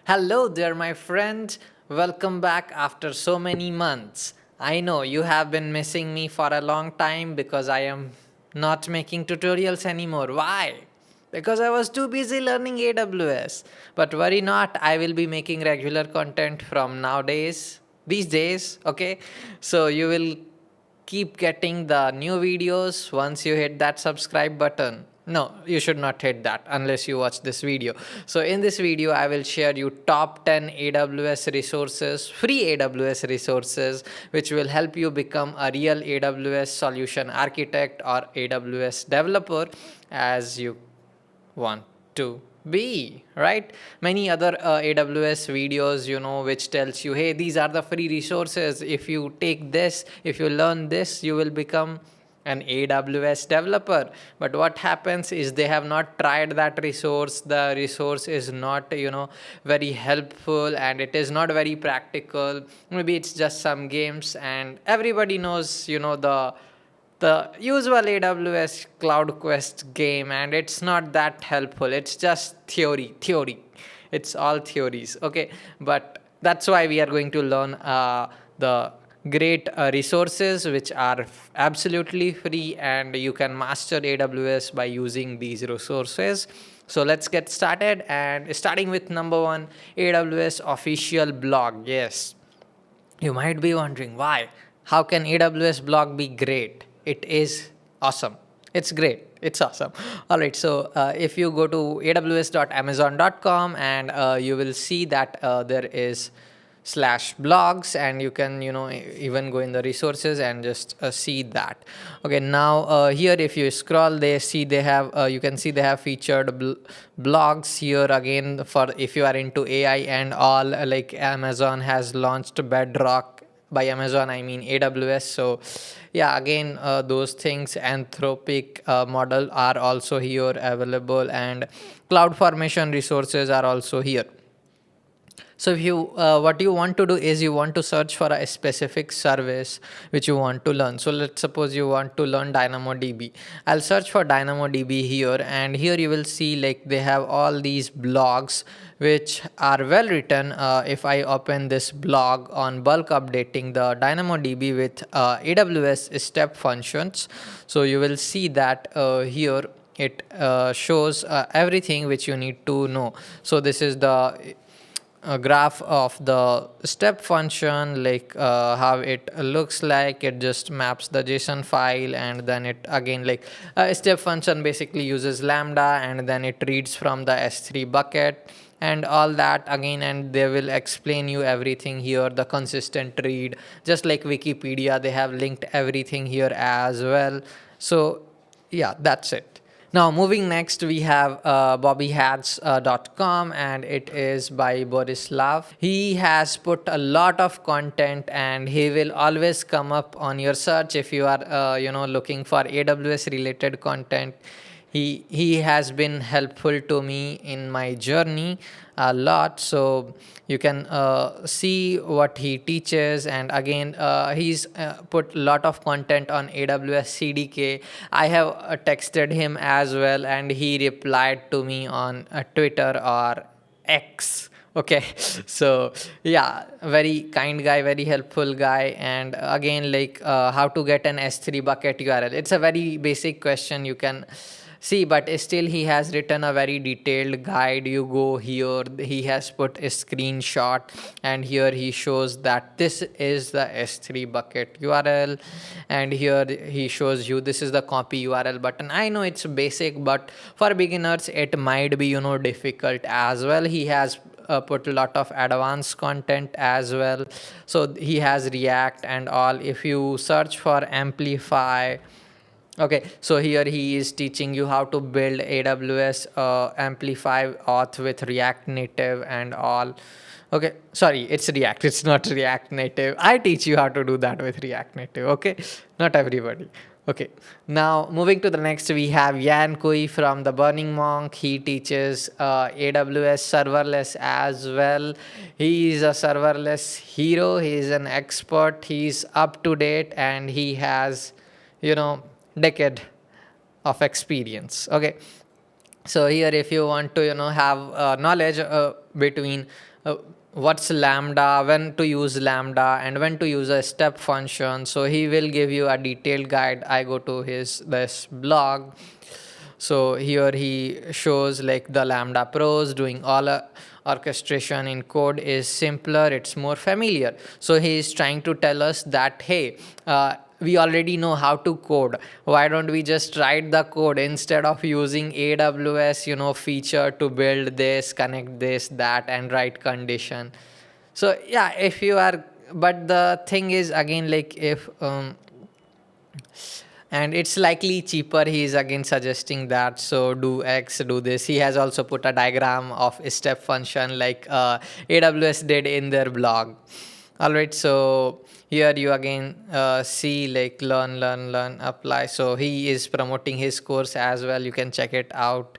Hello there, my friend. Welcome back after so many months. I know you have been missing me for a long time because I am not making tutorials anymore. Why? Because I was too busy learning AWS. But worry not, I will be making regular content from nowadays, these days, okay? So you will keep getting the new videos once you hit that subscribe button. No, you should not hit that unless you watch this video. So in this video I will share you top 10 AWS resources, free AWS resources, which will help you become a real AWS solution architect or AWS developer as you want to be, right? Many other AWS videos, which tells you, hey, these are the free resources. If you take this, if you learn this, you will become an AWS developer. But what happens is they have not tried that resource. The resource is not, very helpful, and it is not very practical. Maybe it's just some games, and everybody knows, the usual AWS CloudQuest game, and it's not that helpful. It's just theory. It's all theories, okay? But that's why we are going to learn the great resources which are absolutely free, and you can master AWS by using these resources. So let's get started, and starting with number one, AWS official blog. Yes, you might be wondering why. How can AWS blog be great? It is awesome. It's great. It's awesome. All right. So if you go to aws.amazon.com, and you will see that there is slash blogs, and you can even go in the resources and just see that. Okay, now here if you scroll, they have you can see they have featured blogs here. Again, for if you are into AI and all, like Amazon has launched Bedrock. By Amazon I mean AWS. So yeah, again, those things, Anthropic model are also here available, and cloud formation resources are also here. So if you what you want to do is you want to search for a specific service which you want to learn. So let's suppose you want to learn DynamoDB. I'll search for DynamoDB here, and here you will see like they have all these blogs which are well written. If I open this blog on bulk updating the DynamoDB with AWS step functions, so you will see that here it shows everything which you need to know. So this is the a graph of the step function, like how it looks like. It just maps the JSON file, and then it again, like a step function basically uses lambda, and then it reads from the S3 bucket and all that again, and they will explain you everything here, the consistent read, just like Wikipedia. They have linked everything here as well. So yeah, that's it. Now, moving next, we have bobbyhats.com, and it is by Borislav. He has put a lot of content, and he will always come up on your search if you are, looking for AWS related content. He has been helpful to me in my journey a lot. So you can see what he teaches, and again, he's put a lot of content on AWS CDK. I have texted him as well, and he replied to me on Twitter or X. Okay, so yeah, very kind guy, very helpful guy. And again, like how to get an S3 bucket URL. It's a very basic question, you can see, but still he has written a very detailed guide. You go here, he has put a screenshot, and here he shows that this is the S3 bucket URL, and here he shows you this is the copy URL button. I know it's basic, but for beginners it might be difficult as well. He has put a lot of advanced content as well. So he has React and all. If you search for Amplify, okay, so here he is teaching you how to build AWS Amplify auth with React Native and all. Okay, sorry, it's React, it's not React Native. I teach you how to do that with React Native, okay? Not everybody. Okay, now moving to the next, we have Yan Kui from the Burning Monk. He teaches AWS serverless as well. He is a serverless hero. He is an expert. He's up to date, and he has, decade of experience. Okay, so here if you want to have knowledge between uh, what's lambda, when to use lambda, and when to use a step function. So he will give you a detailed guide. I go to his this blog. So here he shows like the lambda pros. Doing all orchestration in code is simpler, it's more familiar. So he is trying to tell us that, hey, we already know how to code. Why don't we just write the code instead of using AWS, feature to build this, connect this, that, and write condition. So yeah, if you are, but the thing is again, like, if and it's likely cheaper, he is again suggesting that, so do X, do this. He has also put a diagram of a step function like AWS did in their blog. All right, so here you again see like learn, apply. So he is promoting his course as well, you can check it out.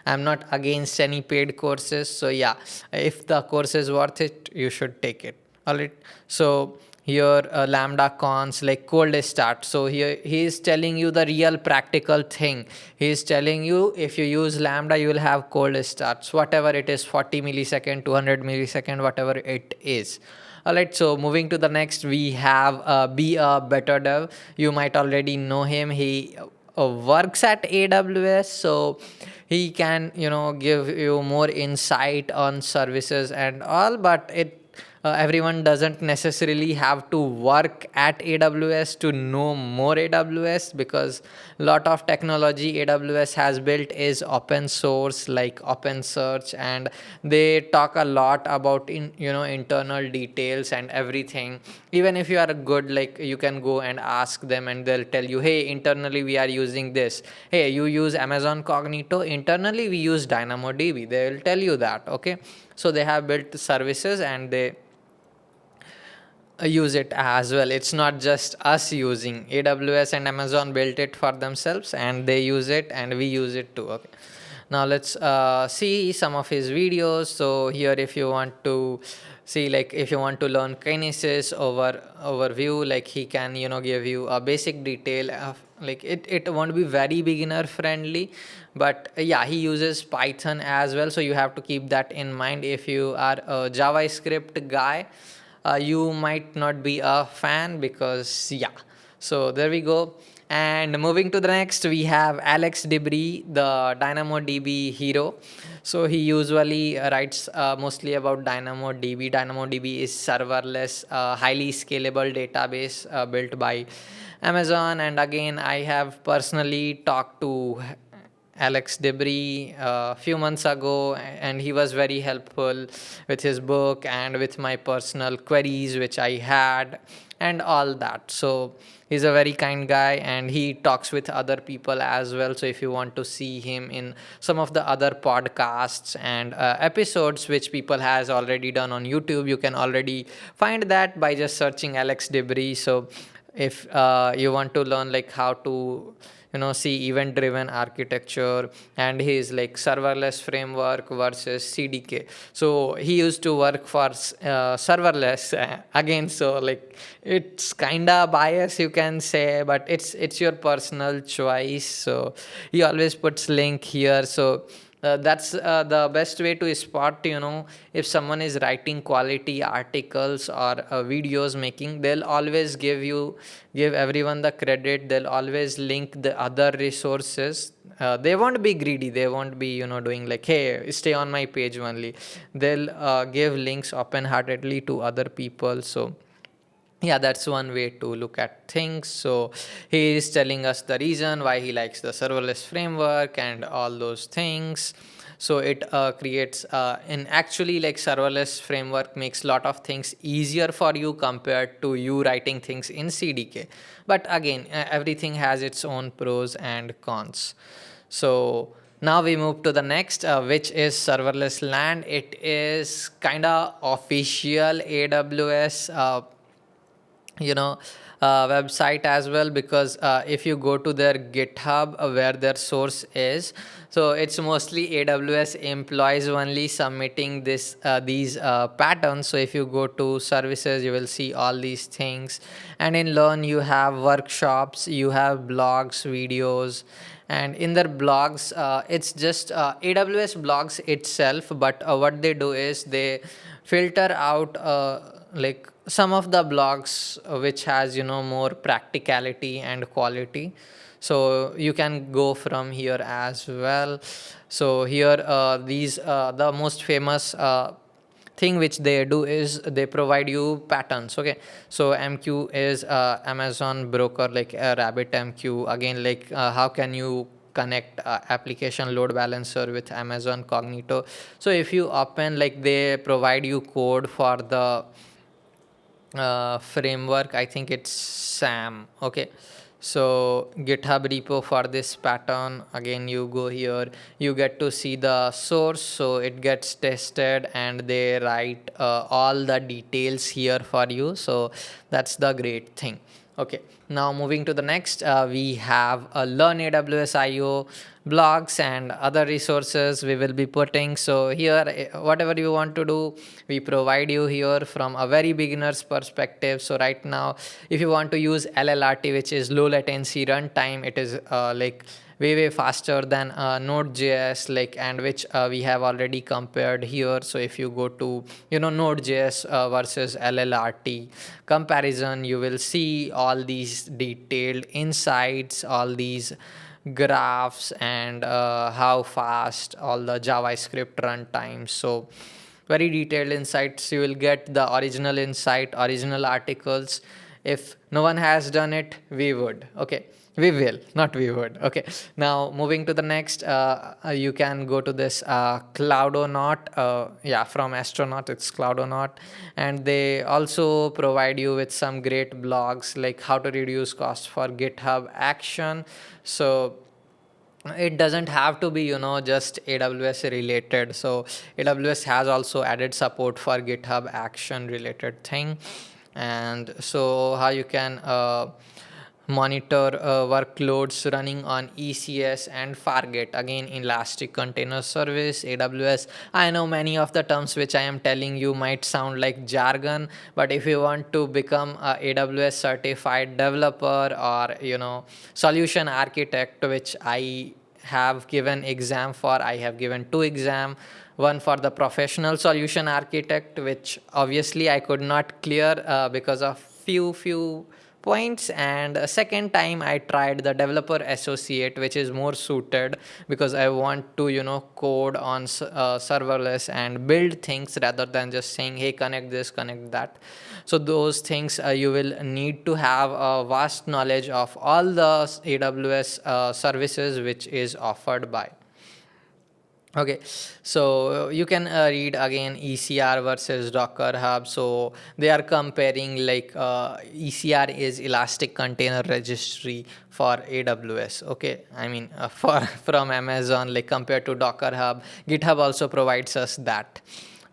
I'm not against any paid courses, so yeah, if the course is worth it, you should take it. All right, so here lambda cons like cold start. So here he is telling you the real practical thing. He is telling you if you use lambda, you will have cold starts, whatever it is, 40 millisecond, 200 millisecond, whatever it is. All right, so moving to the next, we have be a better dev. You might already know him. He works at AWS, so he can give you more insight on services and all. But everyone doesn't necessarily have to work at AWS to know more AWS, because a lot of technology AWS has built is open source, like open search, and they talk a lot about internal details and everything. Even if you are good, like, you can go and ask them and they'll tell you, hey, internally we are using this. Hey, you use Amazon Cognito, internally we use DynamoDB. They will tell you that. Okay, so they have built services and they use it as well. It's not just us using. AWS and Amazon built it for themselves and they use it and we use it too. Okay, now let's see some of his videos. So here, if you want to see, like, if you want to learn kinesis overview, like, he can give you a basic detail of, like, it won't be very beginner friendly, but yeah, he uses Python as well, so you have to keep that in mind. If you are a JavaScript guy, you might not be a fan, because yeah. So there we go. And moving to the next, we have Alex Debris, the DynamoDB hero. So he usually writes mostly about DynamoDB. DynamoDB is serverless, highly scalable database built by Amazon. And again, I have personally talked to Alex Debris a few months ago, and he was very helpful with his book and with my personal queries which I had and all that. So he's a very kind guy and he talks with other people as well. So if you want to see him in some of the other podcasts and episodes which people has already done on YouTube, you can already find that by just searching Alex Debris. So if you want to learn like how to see event driven architecture and his like serverless framework versus CDK. So he used to work for serverless again, so like it's kinda bias, you can say, but it's your personal choice. So he always puts link here. So that's the best way to spot if someone is writing quality articles or videos making. They'll always give everyone the credit. They'll always link the other resources. They won't be greedy. They won't be doing like, hey, stay on my page only. They'll give links open heartedly to other people. So yeah, that's one way to look at things. So he is telling us the reason why he likes the serverless framework and all those things. So it creates in actually, like, serverless framework makes a lot of things easier for you compared to you writing things in CDK. But again, everything has its own pros and cons. So now we move to the next, which is serverless land. It is kind of official AWS you know website as well, because if you go to their GitHub, where their source is, so it's mostly AWS employees only submitting these patterns. So if you go to services, you will see all these things, and in learn you have workshops, you have blogs, videos. And in their blogs, it's just AWS blogs itself, but what they do is they filter out like some of the blogs which has more practicality and quality. So you can go from here as well. So here these the most famous thing which they do is they provide you patterns. Okay, so MQ is Amazon broker, like Rabbit MQ. Again, like how can you connect application load balancer with Amazon Cognito. So if you open, like they provide you code for the framework. I think it's SAM. Okay, so GitHub repo for this pattern. Again, you go here, you get to see the source, so it gets tested and they write all the details here for you. So that's the great thing. Okay, now moving to the next, we have Learn AWS IO blogs and other resources we will be putting. So here, whatever you want to do, we provide you here from a very beginner's perspective. So right now, if you want to use LLRT, which is low latency runtime, it is like way faster than Node.js, like, and which we have already compared here. So if you go to Node.js versus LLRT comparison, you will see all these detailed insights, all these graphs, and how fast all the JavaScript runtime. So very detailed insights. You will get the original insight, original articles. If no one has done it, we would. Okay, we will, not we would. Okay, now moving to the next, you can go to this Cloudonaut. Yeah, from Astronaut, it's Cloudonaut. And they also provide you with some great blogs, like how to reduce cost for GitHub Action. So it doesn't have to be just AWS related. So AWS has also added support for GitHub Action related thing. And so how you can monitor workloads running on ECS and Fargate, again Elastic Container Service, AWS. I know many of the terms which I am telling you might sound like jargon, but if you want to become a AWS certified developer, or solution architect, which I have given exam for, I have given 2 exam, one for the professional solution architect, which obviously I could not clear because of few points, and a second time I tried the developer associate, which is more suited because I want to code on serverless and build things rather than just saying, hey, connect this, connect that. So those things you will need to have a vast knowledge of all the AWS services which is offered by. Okay, so you can read again ECR versus Docker Hub. So they are comparing, like ECR is Elastic Container Registry for AWS. Okay, I mean for from Amazon, like compared to Docker Hub, GitHub also provides us that.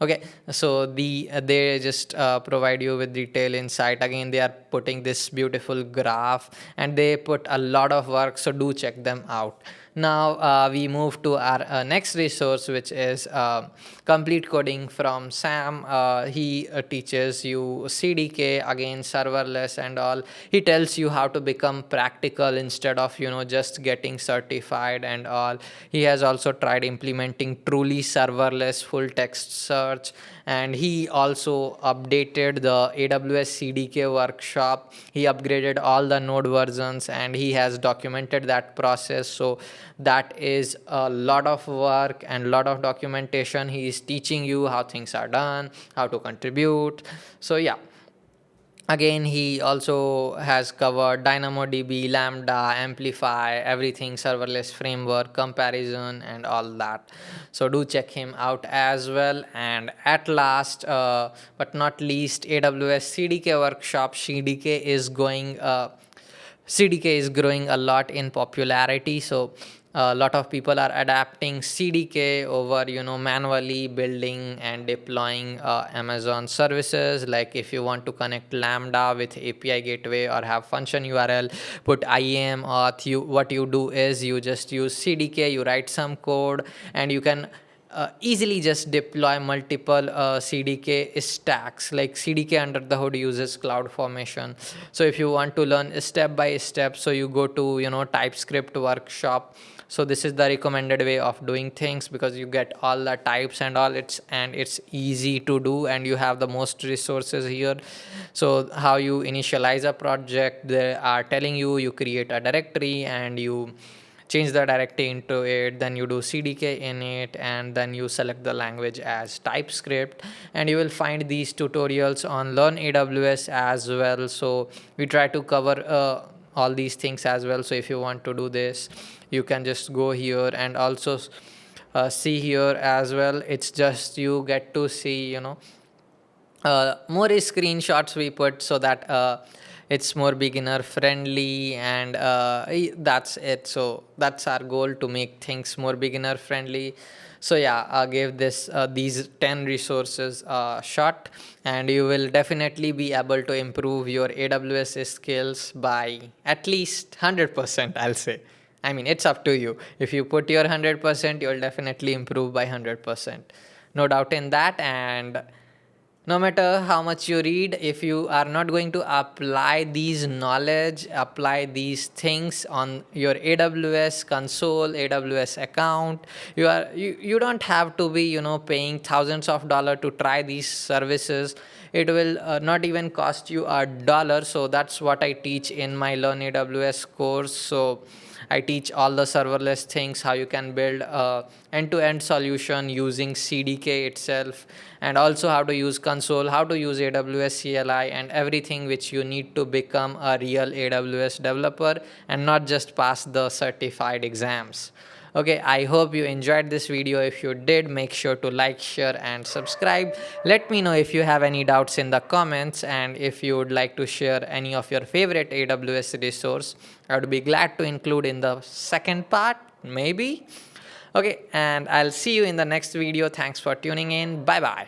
Okay, so they just provide you with detail insight. Again, they are putting this beautiful graph and they put a lot of work, so do check them out. Now we move to our next resource, which is complete coding from Sam. He teaches you CDK, again serverless and all. He tells you how to become practical instead of just getting certified and all. He has also tried implementing truly serverless full text search, and he also updated the AWS CDK workshop. He upgraded all the node versions and he has documented that process. So that is a lot of work and lot of documentation. He is teaching you how things are done, how to contribute. So yeah, again he also has covered DynamoDB, Lambda, Amplify, everything, serverless framework, comparison and all that. So do check him out as well. And at last but not least, AWS CDK workshop. CDK is growing a lot in popularity. So a lot of people are adapting CDK over manually building and deploying Amazon services. Like if you want to connect Lambda with API gateway or have function URL, put IAM auth, what you do is you just use CDK, you write some code, and you can easily just deploy multiple CDK stacks. Like CDK under the hood uses CloudFormation. So if you want to learn step by step, so you go to TypeScript workshop. So this is the recommended way of doing things, because you get all the types and all, it's easy to do, and you have the most resources here. So how you initialize a project, they are telling you, you create a directory and you change the directory into it, then you do CDK in it, and then you select the language as TypeScript, and you will find these tutorials on Learn AWS as well. So we try to cover all these things as well. So if you want to do this, you can just go here and also see here as well. It's just you get to see more screenshots we put, so that it's more beginner friendly, and that's it. So that's our goal, to make things more beginner friendly. So yeah, I gave this these 10 resources shot, and you will definitely be able to improve your AWS skills by at least 100%, I'll say. I mean, it's up to you. If you put your 100%, you'll definitely improve by 100%, no doubt in that. And no matter how much you read, if you are not going to apply these knowledge, apply these things on your AWS console, AWS account, you don't have to be paying thousands of dollars to try these services. It will not even cost you $1. So that's what I teach in my Learn AWS course. So I teach all the serverless things, how you can build a end-to-end solution using CDK itself, and also how to use console, how to use AWS CLI, and everything which you need to become a real AWS developer and not just pass the certified exams. Okay, I hope you enjoyed this video. If you did, make sure to like, share, and subscribe. Let me know if you have any doubts in the comments, and if you would like to share any of your favorite AWS resource, I would be glad to include in the second part, maybe. Okay, and I'll see you in the next video. Thanks for tuning in. Bye bye.